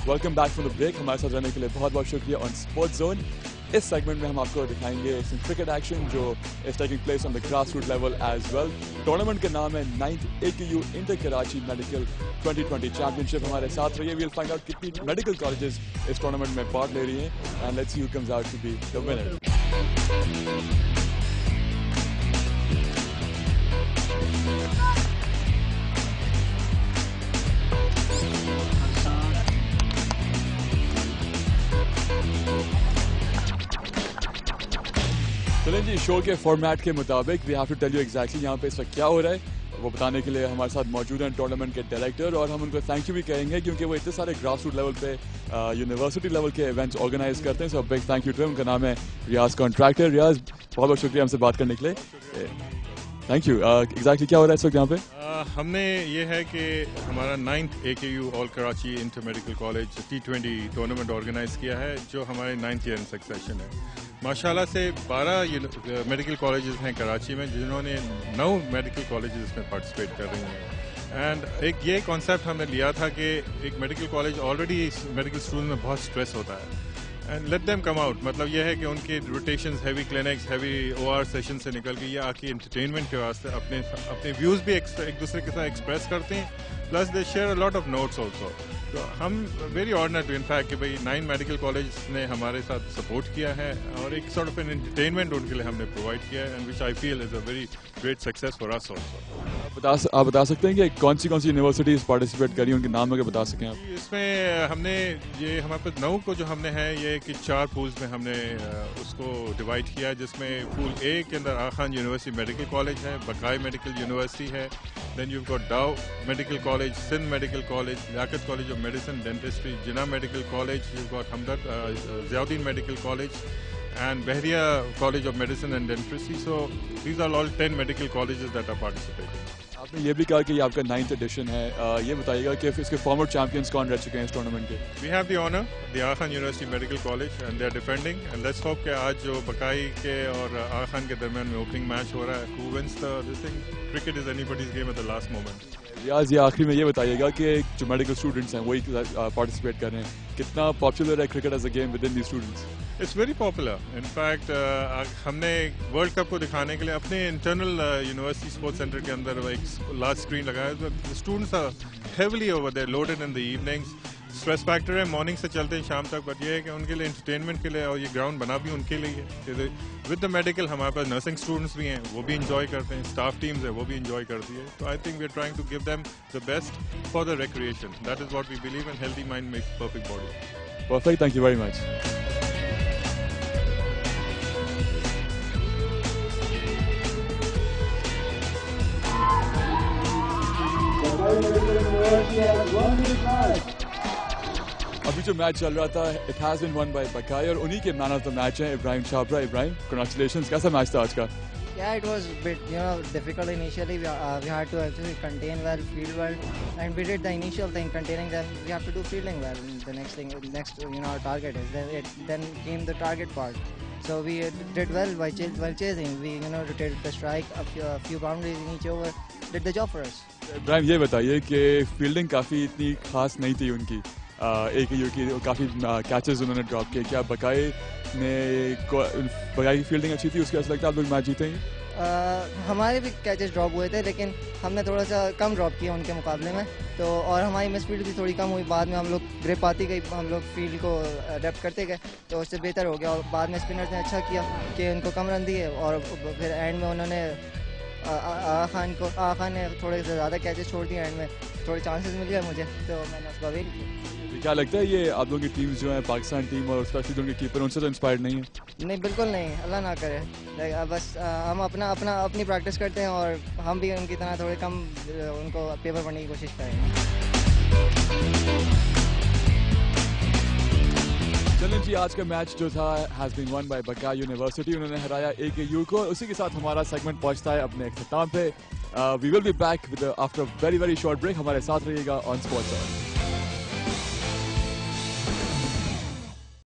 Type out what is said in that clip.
Welcome back from the break. हमारे साथ रहने के लिए बहुत बहुत शुक्रिया ऑन स्पोर्ट्स जोन. इस सेगमेंट में हम आपको दिखाएंगे some cricket action जो is taking place on the grassroots level as well. Tournament का नाम है 9th AKU Inter Karachi Medical 2020 Championship. हमारे साथ रहिए. We'll find out कितनी मेडिकल कॉलेजेस इस टूर्नामेंट में पार्ट ले रही हैं and let's see who comes out to be the winner. चलें जी, शो के फॉर्मेट के मुताबिक we have to tell you exactly यहाँ पे इस वक्त क्या हो रहा है. वो बताने के लिए हमारे साथ मौजूद हैं टूर्नामेंट के डायरेक्टर और हम उनको थैंक यू भी कहेंगे क्योंकि वो इतने सारे ग्रास रूट लेवल पे यूनिवर्सिटी लेवल के इवेंट्स ऑर्गेनाइज करते हैं. So big thank you to. उनका नाम है रियाज कॉन्ट्रैक्टर. रियाज, बहुत बहुत शुक्रिया हमसे बात करने के लिए. Thank you. एग्जैक्टली क्या हो रहा है इस वक्त यहाँ पे? हमने ये है कि हमारा 9th AKU all Karachi inter medical college T20 tournament organise किया है जो हमारे 9th ईयर इन सक्सेशन है. माशाल्लाह से 12 मेडिकल कॉलेजेस हैं कराची में जिन्होंने 9 मेडिकल कॉलेजेस इसमें पार्टिसिपेट कर रही हैं. एंड एक ये कॉन्सेप्ट हमने लिया था कि एक medical college already medical student में बहुत स्ट्रेस होता है and let them come out. मतलब ये है कि उनके rotations, heavy clinics, heavy OR session से निकल के ये आके एंटरटेनमेंट के वास्ते अपने व्यूज़ भी एक दूसरे के साथ एक्सप्रेस करते हैं. Plus they share a lot of notes also. तो हम वेरी ऑनर्ड इन फैक्ट कि भाई 9 मेडिकल कॉलेज ने हमारे साथ सपोर्ट किया है और एक सॉर्ट ऑफ एन एंटरटेनमेंट उनके लिए हमने प्रोवाइड किया है and which I feel is a very great success for us also. आप बता सकते हैं कि कौन सी यूनिवर्सिटीज पार्टिसिपेट करी, उनके नाम अगर बता सकें आप? इसमें हमने ये हमारे पास 9 को जो हमने है ये कि 4 पूल्स में हमने उसको डिवाइड किया, जिसमें पूल A के अंदर Aga Khan university medical college है, बकाई मेडिकल यूनिवर्सिटी है, then you got Dow medical college, Sindh medical college, Liaquat college of medicine dentistry, Jinnah medical college, you got Hamdard Ziauddin medical college and Behriya College of Medicine and Dentistry. So these are all 10 medical colleges that are participating. आपने ये भी कहा कि ये आपका 9th addition है. ये बताइएगा कि इसके फॉर्मर चैंपियंस कौन रह चुके हैं इस टूर्नामेंट के? We have the honor, the Aga Khan University Medical College, and they are defending. And let's hope कि आज जो बकाई के और आगा खान के दरमियान में ओपनिंग मैच हो रहा है, who wins this thing? Cricket is anybody's game at the last moment. रियाज, ये आखिरी में ये बताइएगा कि जो मेडिकल स्टूडेंट्स हैं वही पार्टिसिपेट कर रहे हैं, कितना पॉपुलर है cricket as a game within the students? It's very popular. In fact हमने वर्ल्ड कप को दिखाने के लिए अपने इंटरनल यूनिवर्सिटी स्पोर्ट्स सेंटर के अंदर एक लार्ज स्क्रीन लगाया. तो students are heavily over there, loaded in the evenings. Stress factor है, मॉर्निंग से चलते हैं शाम तक, बट ये है कि उनके लिए एंटरटेनमेंट के लिए और ये ग्राउंड बना भी उनके लिए. विद द मेडिकल हमारे पास नर्सिंग स्टूडेंट्स भी हैं, वो भी इंजॉय करते हैं, स्टाफ टीम्स है वो भी इंजॉय करती है. तो I think we are trying to give them the best for the recreation. That is what we believe in. Healthy mind makes perfect body. Perfect, thank you very much. अभी जो match चल रहा था, it has been won by Bakai और उन्हीं के man of the match हैं Ibrahim Chhabra. Ibrahim, congratulations. कैसा मैच था आज का? Yeah, it was a bit, difficult initially. We had to actually contain well, field well, and we did the initial thing, containing them. We have to do fielding well. The next thing, our target is. Then came the target part. So we did well while chasing. We, rotated the strike, a few boundaries in each over, did the job for us. Ibrahim, ये बताइए कि fielding काफ़ी इतनी खास नहीं थी उनकी, AKU की. काफ़ी कैचेस उन्होंने ड्रॉप किए. क्या बकाई की फील्डिंग अच्छी थी? उसके ऐसा लगता है आप लोग मैच जीतेंगे? हमारे भी कैचेस ड्रॉप हुए थे लेकिन हमने थोड़ा सा कम ड्रॉप किया उनके मुकाबले में. तो और हमारी मिस फील्ड भी थोड़ी कम हुई. बाद में हम लोग ग्रिप आती गई, हम लोग फील्ड को अडेप्ट करते गए तो उससे बेहतर हो गया. और बाद में स्पिनर्स ने अच्छा किया कि उनको कम रन दिए और फिर एंड में उन्होंने आगा खान ने थोड़े से ज़्यादा कैचेस छोड़ दिए. एंड में थोड़े चांसेस मिल गए मुझे तो मैंने उसको अवेल किया. क्या लगता है ये आप लोगों की टीम्स जो है, पाकिस्तान टीम और स्पेशली उनके कीपर, उनसे तो इंस्पायर्ड नहीं है? नहीं, बिल्कुल नहीं, अल्लाह ना करे. बस हम अपनी प्रैक्टिस करते हैं और हम भी उनकी तरह थोड़े कम उनको पेपर पढ़ने की कोशिश करेंगे. चलें जी, आज का मैच जो था has been won by Bakai university. उन्होंने हराया AKU को. उसी के साथ हमारा सेगमेंट पहुंचता है अपने अख्ताम पे. We will be back with after very very short break. हमारे साथ रहिएगा ऑन स्पोर्ट्स.